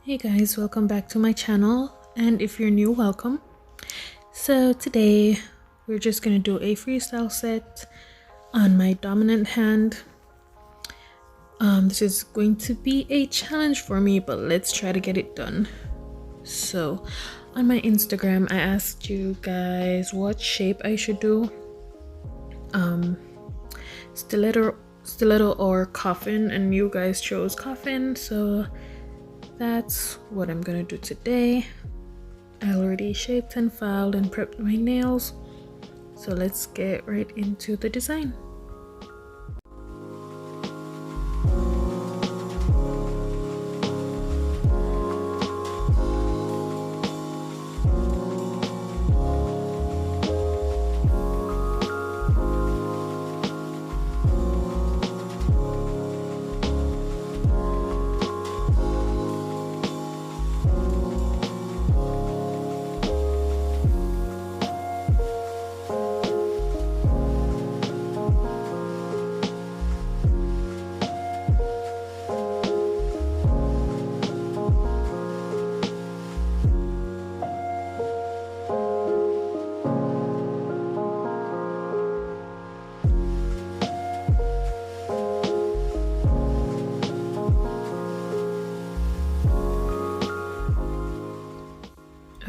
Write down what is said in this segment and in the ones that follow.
Hey guys, welcome back to my channel, and if you're new, welcome. So today we're just gonna do a freestyle set on my dominant hand. This is going to be a challenge for me, but let's try to get it done. So on my Instagram I asked you guys what shape I should do, stiletto or coffin, and you guys chose coffin, so that's what I'm gonna do today. I already shaped and filed and prepped my nails, so let's get right into the design.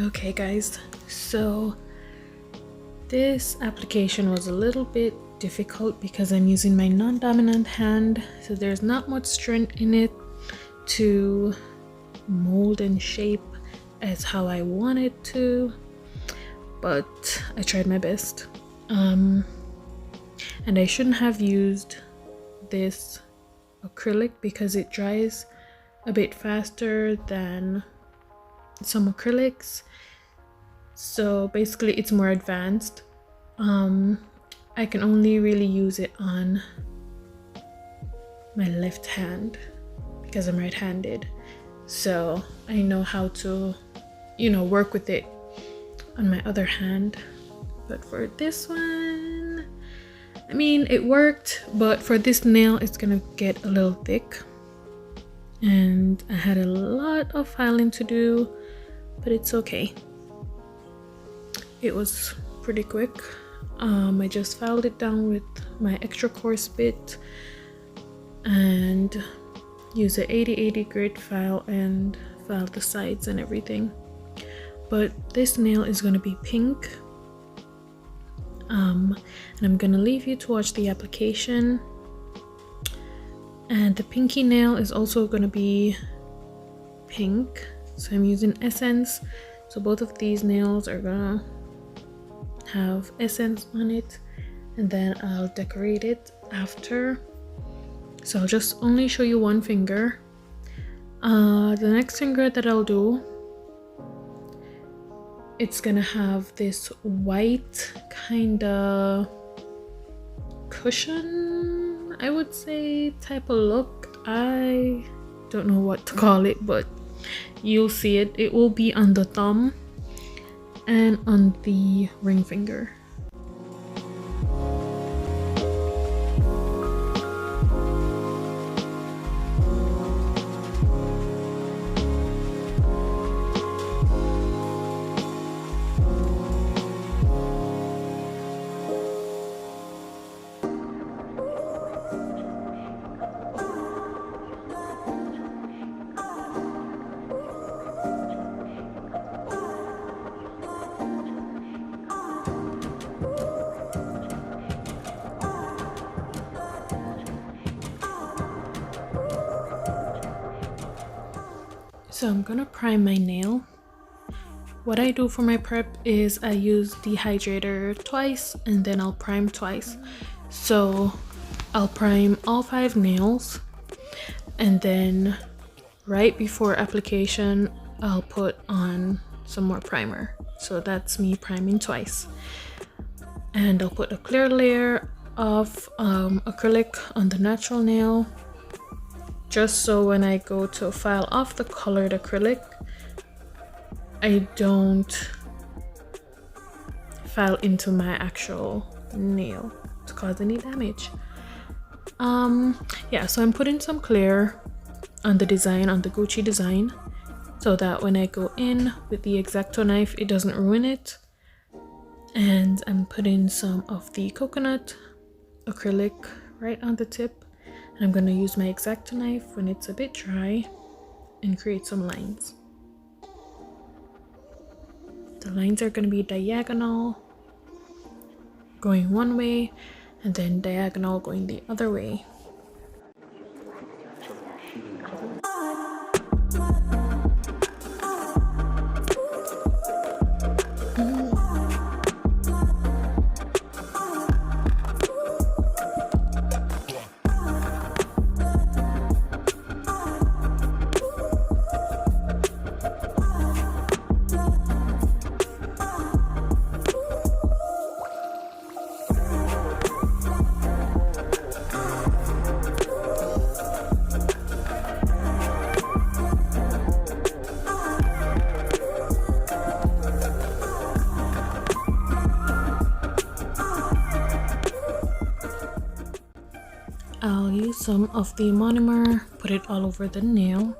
Okay guys, so this application was a little bit difficult because I'm using my non-dominant hand, so there's not much strength in it to mold and shape as how I want it to, but I tried my best. And I shouldn't have used this acrylic because it dries a bit faster than some acrylics, so basically it's more advanced. I can only really use it on my left hand because I'm right-handed, so I know how to work with it on my other hand. But for this one, I mean, it worked, but for this nail it's gonna get a little thick, and I had a lot of filing to do, but it's okay. It was pretty quick. I just filed it down with my extra coarse bit and use a 80/80 grit file and file the sides and everything. But this nail is going to be pink, and I'm gonna leave you to watch the application. And the pinky nail is also going to be pink, so I'm using essence. So both of these nails are gonna have essence on it, and then I'll decorate it after. So I'll just only show you one finger. The next finger that I'll do, it's gonna have this white kind of cushion, I would say, type of look. I don't know what to call it, but you'll see it. It will be on the thumb and on the ring finger. So I'm gonna prime my nail. What I do for my prep is I use dehydrator twice and then I'll prime twice. So I'll prime all 5 nails, and then right before application I'll put on some more primer. So that's me priming twice. And I'll put a clear layer of acrylic on the natural nail, just so when I go to file off the colored acrylic, I don't file into my actual nail to cause any damage. Yeah, so I'm putting some clear on the design, on the Gucci design, so that when I go in with the X-Acto knife, it doesn't ruin it. And I'm putting some of the coconut acrylic right on the tip. And I'm going to use my X-Acto knife when it's a bit dry and create some lines. The lines are going to be diagonal going one way and then diagonal going the other way. I'll use some of the monomer, put it all over the nail,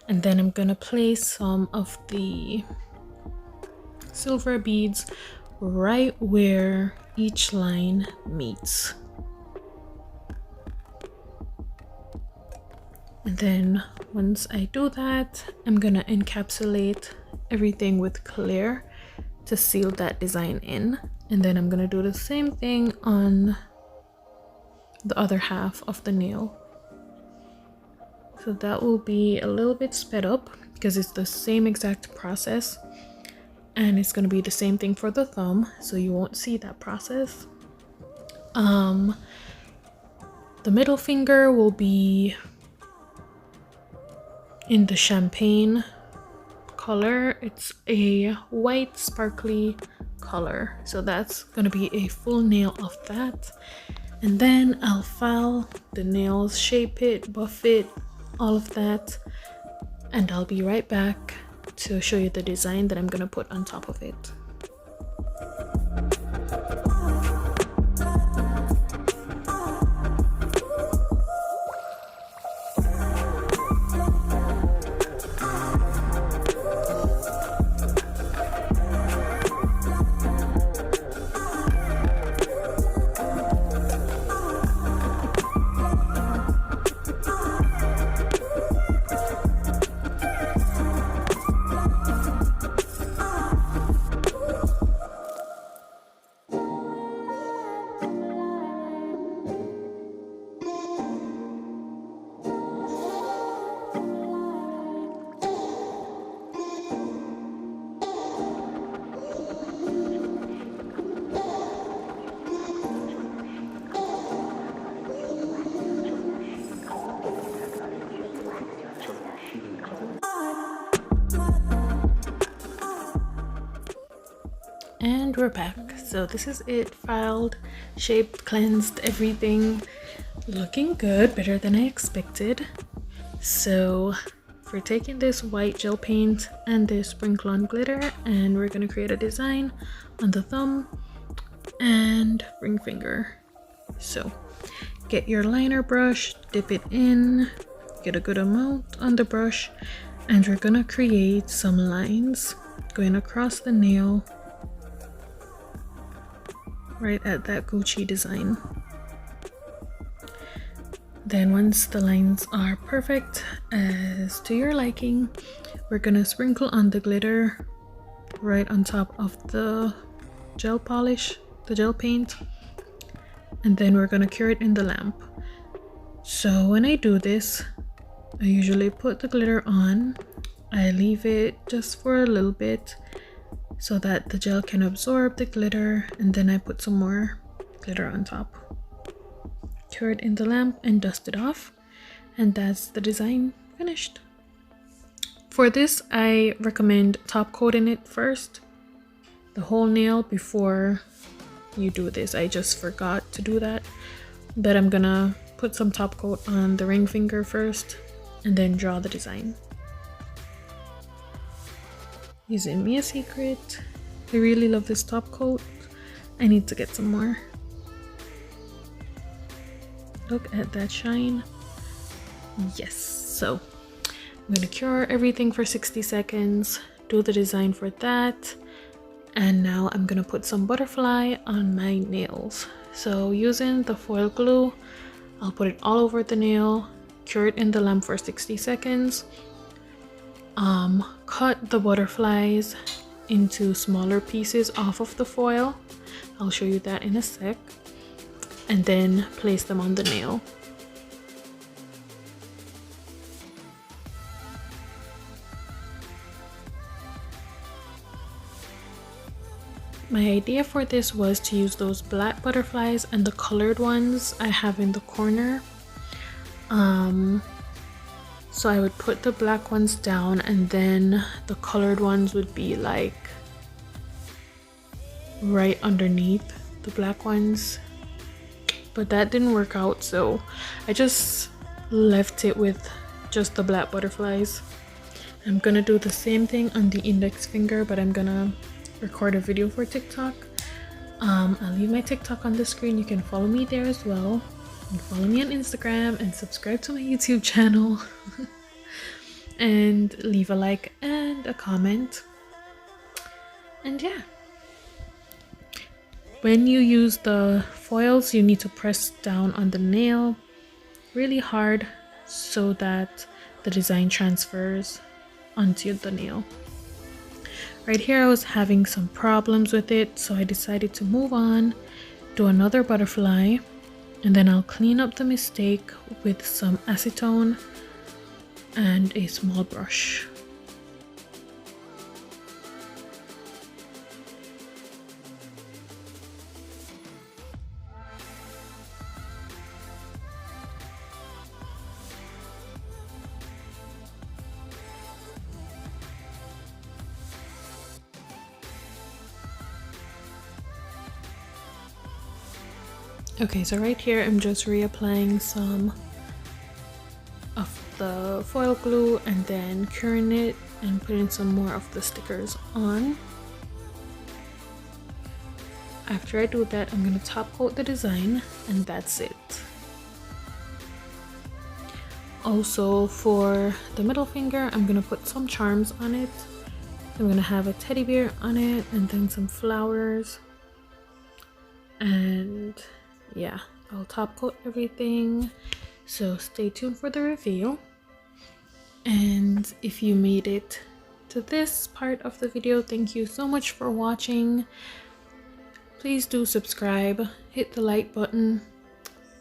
and then I'm gonna place some of the silver beads right where each line meets. And then once I do that, I'm gonna encapsulate everything with clear to seal that design in. And then I'm gonna do the same thing on the other half of the nail. So that will be a little bit sped up because it's the same exact process, and it's going to be the same thing for the thumb, so you won't see that process. The middle finger will be in the champagne color. It's a white sparkly color, so that's going to be a full nail of that. And then I'll file the nails, shape it, buff it, all of that. And I'll be right back to show you the design that I'm gonna put on top of it. And we're back. So this is it, filed, shaped, cleansed, everything looking good, better than I expected. So we're taking this white gel paint and this sprinkle on glitter, and we're gonna create a design on the thumb and ring finger. So get your liner brush, dip it in, get a good amount on the brush, and we're gonna create some lines going across the nail right at that Gucci design. Then once the lines are perfect as to your liking, we're gonna sprinkle on the glitter right on top of the gel polish, the gel paint, and then we're gonna cure it in the lamp. So when I do this, I usually put the glitter on, I leave it just for a little bit so that the gel can absorb the glitter, and then I put some more glitter on top. Cure it in the lamp and dust it off, and that's the design finished. For this, I recommend top coating it first, the whole nail, before you do this. I just forgot to do that, but I'm gonna put some top coat on the ring finger first and then draw the design. Using Mia Secret. I really love this top coat. I need to get some more. Look at that shine. Yes, so I'm gonna cure everything for 60 seconds, do the design for that, and now I'm gonna put some butterfly on my nails. So using the foil glue, I'll put it all over the nail, cure it in the lamp for 60 seconds, cut the butterflies into smaller pieces off of the foil. I'll show you that in a sec, and then place them on the nail. My idea for this was to use those black butterflies and the colored ones I have in the corner. So I would put the black ones down and then the colored ones would be like right underneath the black ones. But that didn't work out, so I just left it with just the black butterflies. I'm gonna do the same thing on the index finger, but I'm gonna record a video for TikTok. I'll leave my TikTok on the screen. You can follow me there as well, and follow me on Instagram and subscribe to my YouTube channel and leave a like and a comment. And yeah, when you use the foils, you need to press down on the nail really hard so that the design transfers onto the nail. Right here I was having some problems with it, so I decided to move on, do another butterfly, and then I'll clean up the mistake with some acetone and a small brush. Okay, so right here I'm just reapplying some of the foil glue and then curing it and putting some more of the stickers on. After I do that, I'm going to top coat the design, and that's it. Also, for the middle finger, I'm going to put some charms on it. I'm going to have a teddy bear on it and then some flowers. And yeah, I'll top coat everything, so stay tuned for the reveal. And if you made it to this part of the video, thank you so much for watching. Please do subscribe, hit the like button,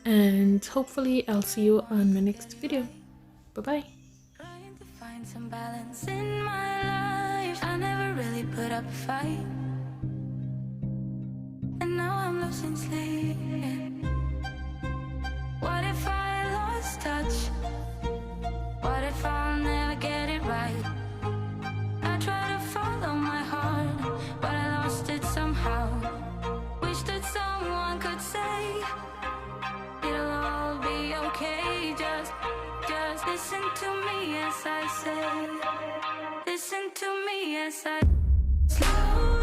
and hopefully I'll see you on my next video. Bye bye. Trying to find some balance in my life. I never really put up a fight, and now I'm losing sleep. What if I lost touch? What if I'll never get it right? I try to follow my heart, but I lost it somehow. Wish that someone could say it'll all be okay. Just listen to me as I say. Listen to me as I slow